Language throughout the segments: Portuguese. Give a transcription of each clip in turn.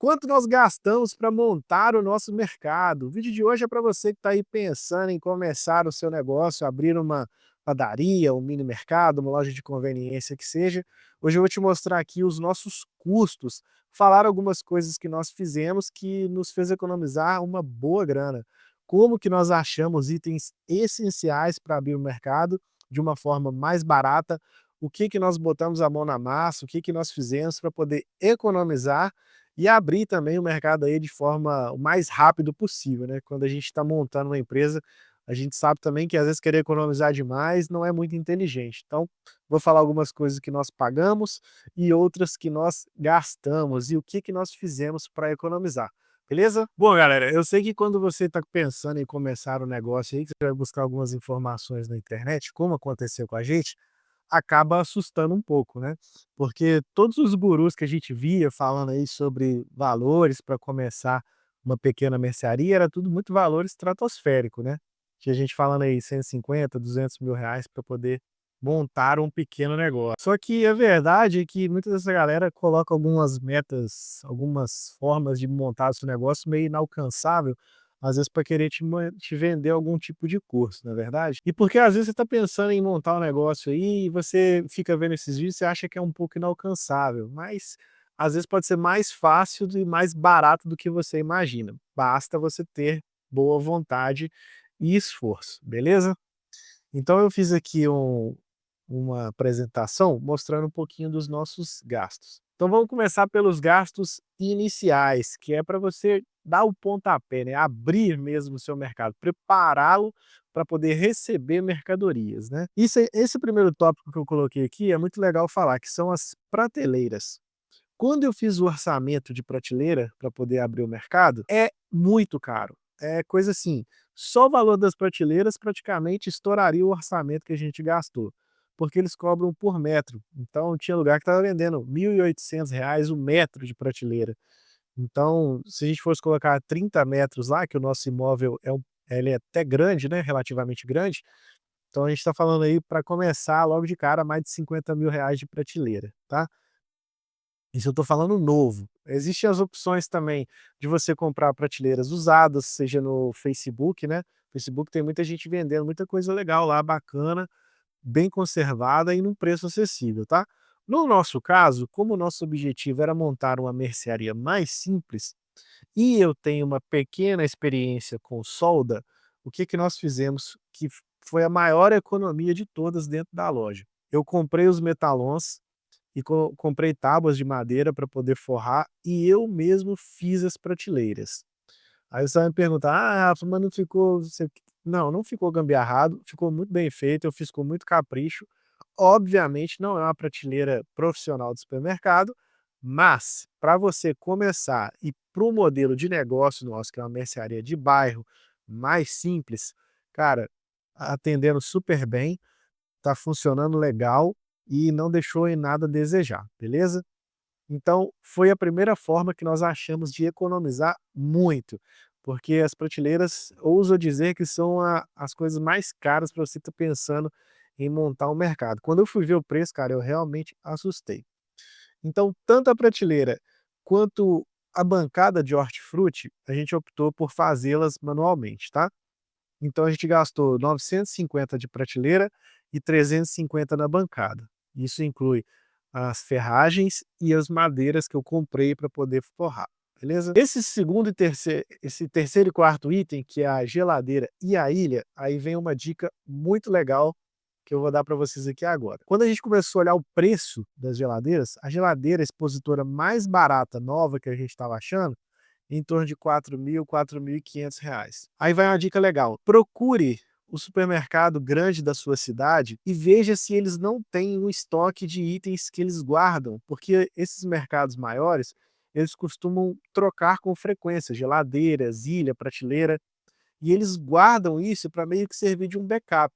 Quanto nós gastamos para montar o nosso mercado? O vídeo de hoje é para você que está aí pensando em começar o seu negócio, abrir uma padaria, um mini mercado, uma loja de conveniência que seja. Hoje eu vou te mostrar aqui os nossos custos, falar algumas coisas que nós fizemos que nos fez economizar uma boa grana. Como que nós achamos itens essenciais para abrir o mercado de uma forma mais barata, o que que nós botamos a mão na massa, o que que nós fizemos para poder economizar e abrir também o mercado aí de forma o mais rápido possível, né. Quando a gente está montando uma empresa, a gente sabe também que às vezes querer economizar demais não é muito inteligente. Então, vou falar algumas coisas que nós pagamos e outras que nós gastamos e o que que nós fizemos para economizar, beleza? Bom galera, eu sei que quando você está pensando em começar o negócio aí, que você vai buscar algumas informações na internet, como aconteceu com a gente, acaba assustando um pouco, né. Porque todos os gurus que a gente via falando aí sobre valores para começar uma pequena mercearia, era tudo muito valor estratosférico, né. Tinha gente falando aí 150, 200 mil reais para poder montar um pequeno negócio. Só que a verdade é que muita dessa galera coloca algumas metas, algumas formas de montar o seu negócio meio inalcançável, às vezes para querer te vender algum tipo de curso, não é verdade? E porque às vezes você está pensando em montar um negócio aí e você fica vendo esses vídeos, você acha que é um pouco inalcançável, mas às vezes pode ser mais fácil e mais barato do que você imagina. Basta você ter boa vontade e esforço, beleza? Então eu fiz aqui uma apresentação mostrando um pouquinho dos nossos gastos. Então vamos começar pelos gastos iniciais, que é para você dar o pontapé, né? Abrir mesmo o seu mercado, prepará-lo para poder receber mercadorias, né? Esse primeiro tópico que eu coloquei aqui é muito legal falar, que são as prateleiras. Quando eu fiz o orçamento de prateleira para poder abrir o mercado, é muito caro. É coisa assim, só o valor das prateleiras praticamente estouraria o orçamento que a gente gastou, porque eles cobram por metro. Então tinha lugar que estava vendendo R$ 1.800 o metro de prateleira. Então, se a gente fosse colocar 30 metros lá, que o nosso imóvel ele é até grande, né, relativamente grande, então a gente está falando aí para começar logo de cara mais de R$ 50.000 de prateleira, tá? Isso eu estou falando novo. Existem as opções também de você comprar prateleiras usadas, seja no Facebook, né. Facebook tem muita gente vendendo muita coisa legal lá, bacana, bem conservada e num preço acessível, tá. No nosso caso, como o nosso objetivo era montar uma mercearia mais simples, e eu tenho uma pequena experiência com solda, o que que nós fizemos que foi a maior economia de todas dentro da loja. Eu comprei os metalons e comprei tábuas de madeira para poder forrar e eu mesmo fiz as prateleiras. Aí você vai me perguntar: "Ah, Rafa, mas não ficou você" não, não ficou gambiarrado, ficou muito bem feito, eu fiz com muito capricho. Obviamente não é uma prateleira profissional de supermercado, mas para você começar e para o modelo de negócio nosso, que é uma mercearia de bairro, mais simples, cara, atendendo super bem, tá funcionando legal e não deixou em nada a desejar, beleza? Então, foi a primeira forma que nós achamos de economizar muito, porque as prateleiras, ouso dizer que são as coisas mais caras para você estar pensando em montar um mercado. Quando eu fui ver o preço, cara, eu realmente assustei. Então, tanto a prateleira quanto a bancada de hortifruti, a gente optou por fazê-las manualmente, tá? Então a gente gastou 950 de prateleira e 350 na bancada. Isso inclui as ferragens e as madeiras que eu comprei para poder forrar, beleza? Esse terceiro e quarto item, que é a geladeira e a ilha, aí vem uma dica muito legal que eu vou dar para vocês aqui agora. Quando a gente começou a olhar o preço das geladeiras, a geladeira expositora mais barata, nova que a gente estava achando, em torno de 4.000, R$ 4.500. Aí vai uma dica legal, procure o supermercado grande da sua cidade e veja se eles não têm um estoque de itens que eles guardam, porque esses mercados maiores, eles costumam trocar com frequência, geladeiras, ilha, prateleira, e eles guardam isso para meio que servir de um backup.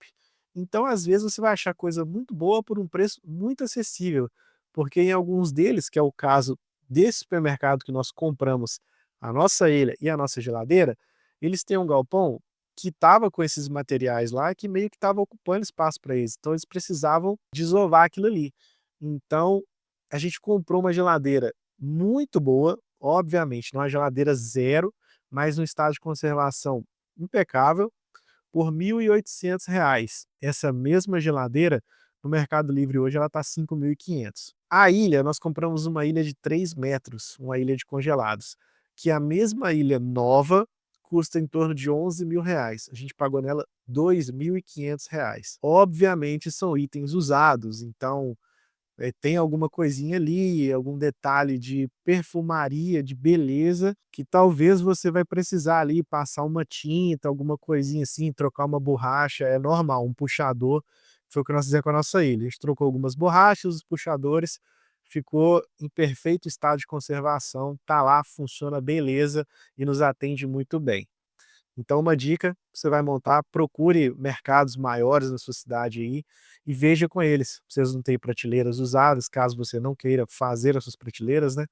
Então, às vezes, você vai achar coisa muito boa por um preço muito acessível, porque em alguns deles, que é o caso desse supermercado que nós compramos a nossa ilha e a nossa geladeira, eles têm um galpão que estava com esses materiais lá, que meio que estava ocupando espaço para eles, então eles precisavam desovar aquilo ali. Então, a gente comprou uma geladeira muito boa, obviamente, numa geladeira zero, mas no estado de conservação impecável, por R$ 1.800. Essa mesma geladeira, no Mercado Livre hoje, ela está 5.500. A ilha, nós compramos uma ilha de 3 metros, uma ilha de congelados, que a mesma ilha nova custa em torno de R$ 11.000. A gente pagou nela R$ 2.500. Obviamente são itens usados, então tem alguma coisinha ali, algum detalhe de perfumaria, de beleza, que talvez você vai precisar ali passar uma tinta, alguma coisinha assim, trocar uma borracha, é normal, um puxador, foi o que nós fizemos com a nossa ilha. A gente trocou algumas borrachas, os puxadores, ficou em perfeito estado de conservação, tá lá, funciona beleza e nos atende muito bem. Então uma dica, você vai montar, procure mercados maiores na sua cidade aí e veja com eles, se eles não têm prateleiras usadas, caso você não queira fazer as suas prateleiras, né,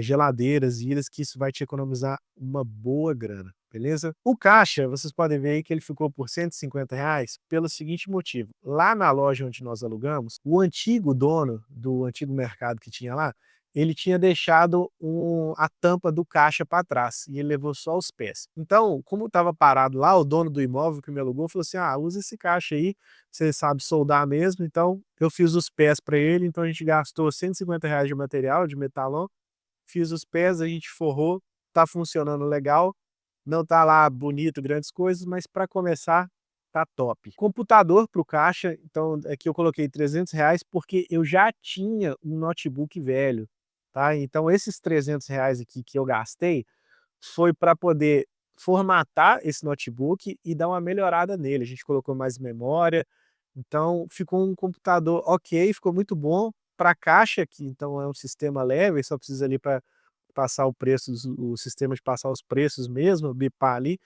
geladeiras, ilhas, que isso vai te economizar uma boa grana, beleza? O caixa, vocês podem ver aí que ele ficou por R$ 150 pelo seguinte motivo: lá na loja onde nós alugamos, o antigo dono do antigo mercado que tinha lá, ele tinha deixado a tampa do caixa para trás e ele levou só os pés. Então, como estava parado lá, o dono do imóvel que me alugou falou assim: "Ah, usa esse caixa aí, você sabe soldar mesmo". Então, eu fiz os pés para ele, então a gente gastou R$ 150 de material, de metalon, fiz os pés, a gente forrou, tá funcionando legal, não tá lá bonito, grandes coisas, mas para começar, tá top. Computador para o caixa, então aqui eu coloquei R$ 300 porque eu já tinha um notebook velho, tá. Então esses R$ 300 aqui que eu gastei, foi para poder formatar esse notebook e dar uma melhorada nele. A gente colocou mais memória, então ficou um computador ok, ficou muito bom para a caixa, que então é um sistema leve, só precisa ali para passar o preço, o sistema de passar os preços mesmo, bipar ali.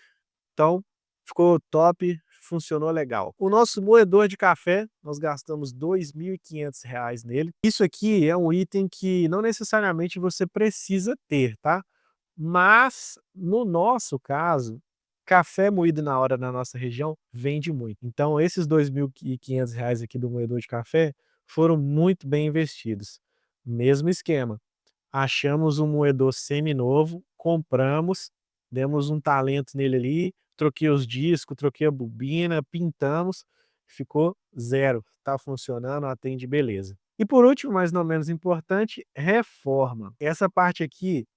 Então, ficou top, funcionou legal. O nosso moedor de café, nós gastamos R$ 2.500 nele. Isso aqui é um item que não necessariamente você precisa ter, tá? Mas, no nosso caso, café moído na hora na nossa região vende muito. Então esses R$ 2.500 aqui do moedor de café foram muito bem investidos. Mesmo esquema, achamos um moedor seminovo, compramos, demos um talento nele ali, troquei os discos, troquei a bobina, pintamos, ficou zero, tá funcionando, atende beleza. E por último, mas não menos importante, reforma. Essa parte aqui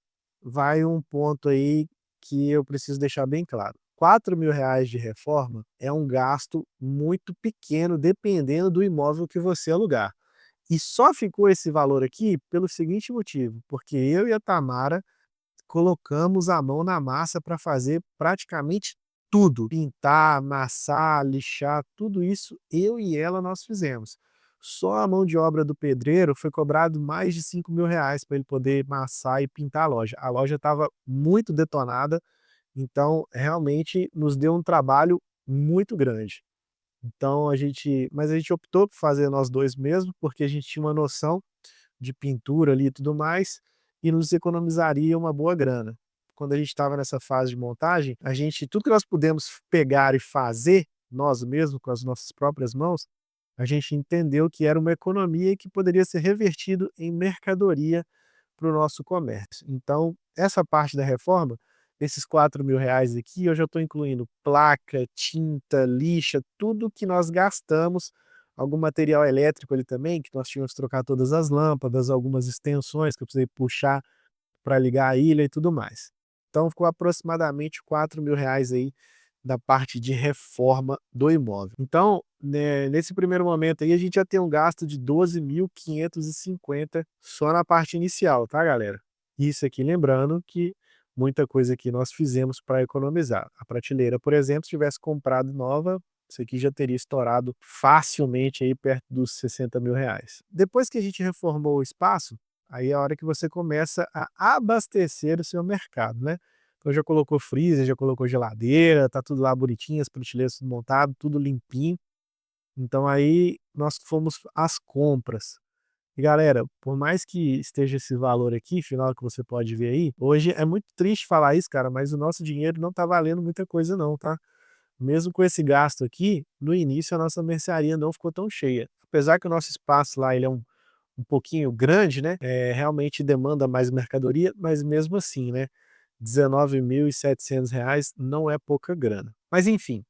vai um ponto aí que eu preciso deixar bem claro. R$ 4.000 de reforma é um gasto muito pequeno, dependendo do imóvel que você alugar. E só ficou esse valor aqui pelo seguinte motivo, porque eu e a Tamara colocamos a mão na massa para fazer praticamente tudo. Pintar, amassar, lixar, tudo isso eu e ela nós fizemos. Só a mão de obra do pedreiro foi cobrado mais de R$ 5.000 para ele poder amassar e pintar a loja. A loja estava muito detonada, então realmente nos deu um trabalho muito grande. Então a gente optou por fazer nós 2 mesmo, porque a gente tinha uma noção de pintura ali e tudo mais, e nos economizaria uma boa grana. Quando a gente estava nessa fase de montagem, a gente tudo que nós pudemos pegar e fazer, nós mesmos, com as nossas próprias mãos, a gente entendeu que era uma economia que poderia ser revertido em mercadoria para o nosso comércio. Então, essa parte da reforma, esses R$ 4.000 aqui, eu já estou incluindo placa, tinta, lixa, tudo que nós gastamos, algum material elétrico ali também, que nós tínhamos que trocar todas as lâmpadas, algumas extensões que eu precisei puxar para ligar a ilha e tudo mais. Então ficou aproximadamente R$ 4.000 aí da parte de reforma do imóvel. Então, né, nesse primeiro momento aí, a gente já tem um gasto de 12.550 só na parte inicial, tá, galera? Isso aqui lembrando que muita coisa aqui nós fizemos para economizar. A prateleira, por exemplo, se tivesse comprado nova, isso aqui já teria estourado facilmente aí perto dos R$ 60.000. Depois que a gente reformou o espaço, aí é a hora que você começa a abastecer o seu mercado, né? Então já colocou freezer, já colocou geladeira, tá tudo lá bonitinho, as prateleiras tudo montado, tudo limpinho. Então aí nós fomos às compras. E galera, por mais que esteja esse valor aqui, final que você pode ver aí, hoje é muito triste falar isso, cara, mas o nosso dinheiro não tá valendo muita coisa não, tá? Mesmo com esse gasto aqui, no início a nossa mercearia não ficou tão cheia. Apesar que o nosso espaço lá, ele é um um pouquinho grande, né, realmente demanda mais mercadoria, mas mesmo assim, né, R$19.700 não é pouca grana. Mas enfim,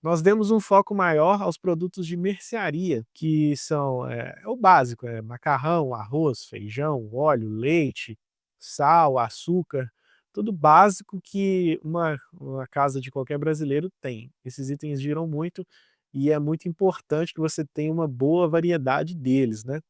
nós demos um foco maior aos produtos de mercearia, que são, é o básico, é macarrão, arroz, feijão, óleo, leite, sal, açúcar, tudo básico que uma casa de qualquer brasileiro tem. Esses itens giram muito e é muito importante que você tenha uma boa variedade deles, né.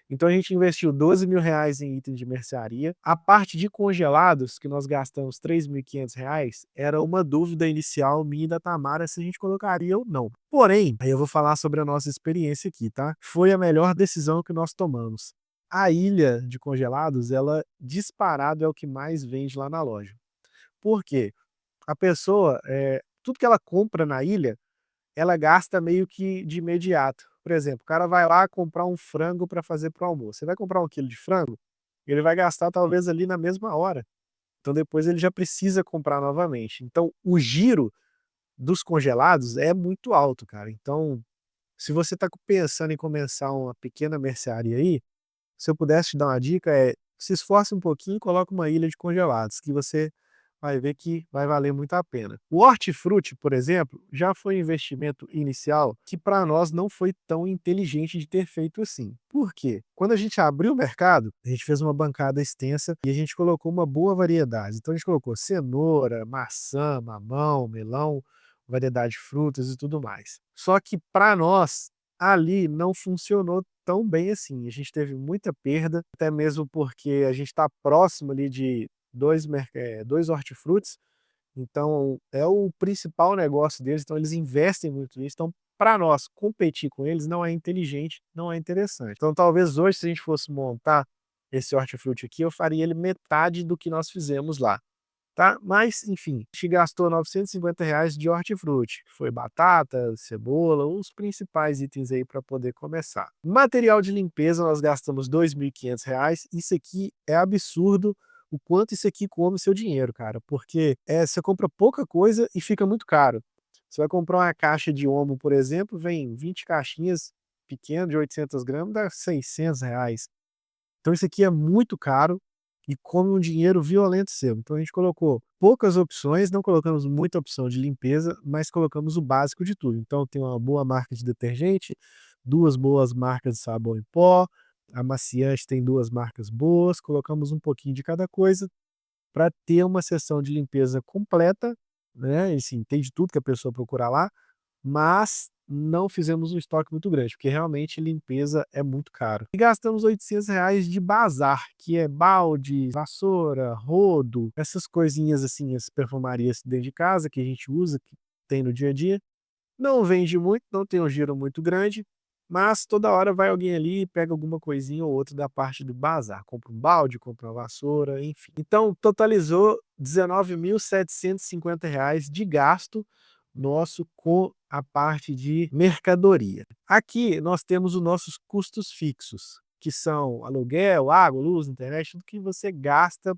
Então a gente investiu R$12.000 em itens de mercearia. A parte de congelados, que nós gastamos R$3.500, era uma dúvida inicial minha e da Tamara se a gente colocaria ou não. Porém, aí eu vou falar sobre a nossa experiência aqui, tá? Foi a melhor decisão que nós tomamos. A ilha de congelados, ela disparado é o que mais vende lá na loja. Por quê? A pessoa, tudo que ela compra na ilha, ela gasta meio que de imediato. Por exemplo, o cara vai lá comprar um frango para fazer para o almoço. Você vai comprar 1 quilo de frango, ele vai gastar talvez ali na mesma hora. Então depois ele já precisa comprar novamente. Então o giro dos congelados é muito alto, cara. Então, se você está pensando em começar uma pequena mercearia aí, se eu pudesse te dar uma dica se esforce um pouquinho e coloque uma ilha de congelados, que você vai ver que vai valer muito a pena. O hortifruti, por exemplo, já foi um investimento inicial que para nós não foi tão inteligente de ter feito assim. Por quê? Quando a gente abriu o mercado, a gente fez uma bancada extensa e a gente colocou uma boa variedade. Então a gente colocou cenoura, maçã, mamão, melão, variedade de frutas e tudo mais. Só que para nós, ali não funcionou tão bem assim. A gente teve muita perda, até mesmo porque a gente está próximo ali de 2 hortifrutis, então é o principal negócio deles, então eles investem muito nisso, então para nós competir com eles não é inteligente, não é interessante. Então talvez hoje se a gente fosse montar esse hortifruti aqui, eu faria ele metade do que nós fizemos lá, tá. Mas enfim, a gente gastou R$950 de hortifruti, que foi batata, cebola, os principais itens aí para poder começar. Material de limpeza nós gastamos R$2.500, isso aqui é absurdo o quanto isso aqui come seu dinheiro, cara, porque, você compra pouca coisa e fica muito caro. Você vai comprar uma caixa de Omo, por exemplo, vem 20 caixinhas pequenas de 800 gramas, dá R$600. Então isso aqui é muito caro e come um dinheiro violento seu. Então a gente colocou poucas opções, não colocamos muita opção de limpeza, mas colocamos o básico de tudo. Então tem uma boa marca de detergente, 2 boas marcas de sabão em pó, amaciante tem 2 marcas boas, colocamos um pouquinho de cada coisa para ter uma sessão de limpeza completa, né, e assim, tem de tudo que a pessoa procurar lá, mas não fizemos um estoque muito grande, porque realmente limpeza é muito caro. E gastamos R$800 de bazar, que é balde, vassoura, rodo, essas coisinhas assim, as perfumarias dentro de casa que a gente usa, que tem no dia a dia. Não vende muito, não tem um giro muito grande, mas toda hora vai alguém ali e pega alguma coisinha ou outra da parte do bazar, compra um balde, compra uma vassoura, enfim. Então totalizou R$19.750 de gasto nosso com a parte de mercadoria. Aqui nós temos os nossos custos fixos, que são aluguel, água, luz, internet, tudo que você gasta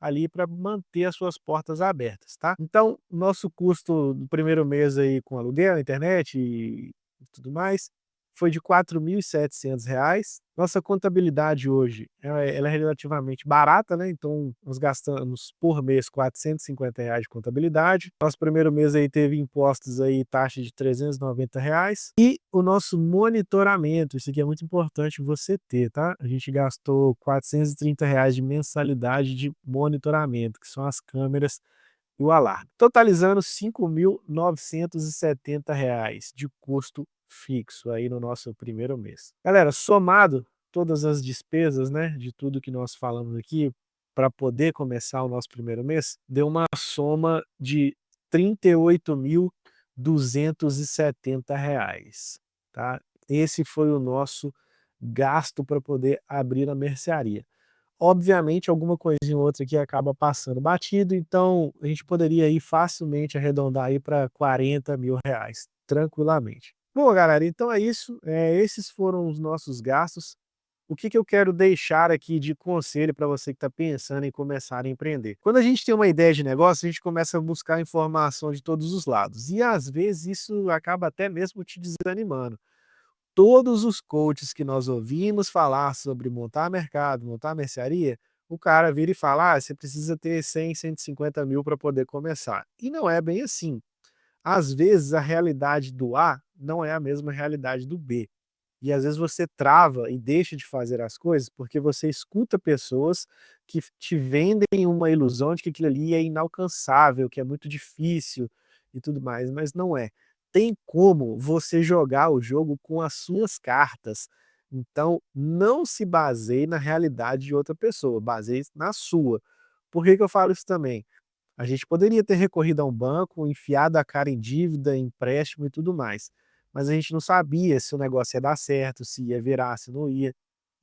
ali para manter as suas portas abertas, tá. Então, nosso custo do primeiro mês aí com aluguel, internet e tudo mais, foi de R$4.700. Nossa contabilidade hoje, ela é relativamente barata, né, então nós gastamos por mês R$450 de contabilidade. Nosso primeiro mês aí teve impostos aí, taxa de R$390. E o nosso monitoramento, isso aqui é muito importante você ter, tá. A gente gastou R$430 de mensalidade de monitoramento, que são as câmeras e o alarme, totalizando R$5.970 de custo fixo aí no nosso primeiro mês. Galera, somado todas as despesas, né, de tudo que nós falamos aqui, para poder começar o nosso primeiro mês, deu uma soma de R$38.270, tá. Esse foi o nosso gasto para poder abrir a mercearia. Obviamente, alguma coisinha ou outra aqui acaba passando batido, então a gente poderia aí facilmente arredondar aí para R$40.000, tranquilamente. Bom, galera, então é isso, esses foram os nossos gastos. O que que eu quero deixar aqui de conselho para você que está pensando em começar a empreender? Quando a gente tem uma ideia de negócio, a gente começa a buscar informação de todos os lados, e às vezes isso acaba até mesmo te desanimando. todos os coaches que nós ouvimos falar sobre montar mercado, montar mercearia, o cara vira e fala: "Ah, você precisa ter 100, 150 mil para poder começar". E não é bem assim. Às vezes a realidade do A não é a mesma realidade do B. E às vezes você trava e deixa de fazer as coisas, porque você escuta pessoas que te vendem uma ilusão de que aquilo ali é inalcançável, que é muito difícil e tudo mais, mas não é. Tem como você jogar o jogo com as suas cartas. Então, não se baseie na realidade de outra pessoa, baseie na sua. Por que que eu falo isso também? A gente poderia ter recorrido a um banco, enfiado a cara em dívida, em empréstimo e tudo mais, mas a gente não sabia se o negócio ia dar certo, se ia virar, se não ia.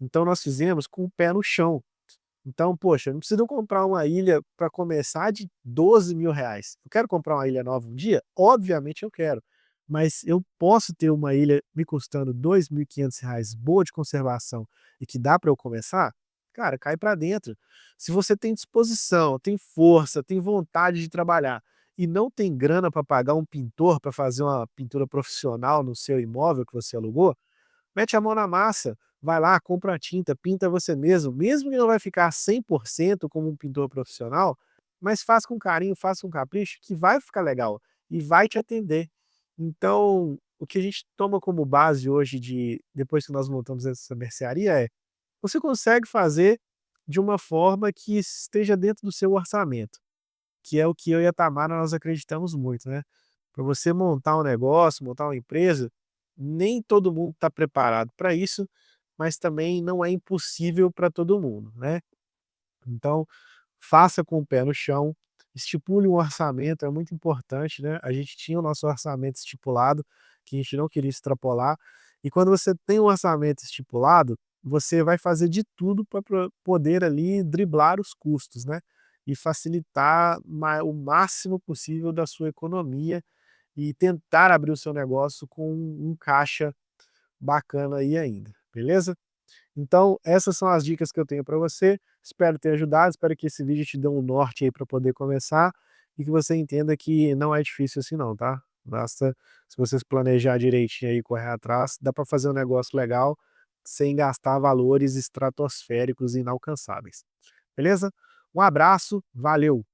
Então nós fizemos com o pé no chão. Então, poxa, não preciso comprar uma ilha para começar de R$ 12.000. Eu quero comprar uma ilha nova um dia? Obviamente eu quero, mas eu posso ter uma ilha me custando R$ 2.500, boa de conservação e que dá para eu começar? Cara, cai para dentro. Se você tem disposição, tem força, tem vontade de trabalhar e não tem grana para pagar um pintor para fazer uma pintura profissional no seu imóvel que você alugou, mete a mão na massa, vai lá, compra a tinta, pinta você mesmo que não vai ficar 100% como um pintor profissional, mas faz com carinho, faz com capricho, que vai ficar legal e vai te atender. Então, o que a gente toma como base hoje depois que nós montamos essa mercearia você consegue fazer de uma forma que esteja dentro do seu orçamento, que é o que eu e a Tamara nós acreditamos muito, né. Para você montar um negócio, montar uma empresa, nem todo mundo está preparado para isso, mas também não é impossível para todo mundo, né. Então, faça com o pé no chão, estipule um orçamento, é muito importante, né. A gente tinha o nosso orçamento estipulado, que a gente não queria extrapolar, e quando você tem um orçamento estipulado, você vai fazer de tudo para poder ali driblar os custos, né, e facilitar o máximo possível da sua economia e tentar abrir o seu negócio com um caixa bacana aí ainda, beleza? Então, essas são as dicas que eu tenho para você. Espero ter ajudado, espero que esse vídeo te dê um norte aí para poder começar e que você entenda que não é difícil assim não, tá? Basta se você se planejar direitinho aí e correr atrás, dá para fazer um negócio legal sem gastar valores estratosféricos e inalcançáveis. Beleza? Um abraço, valeu!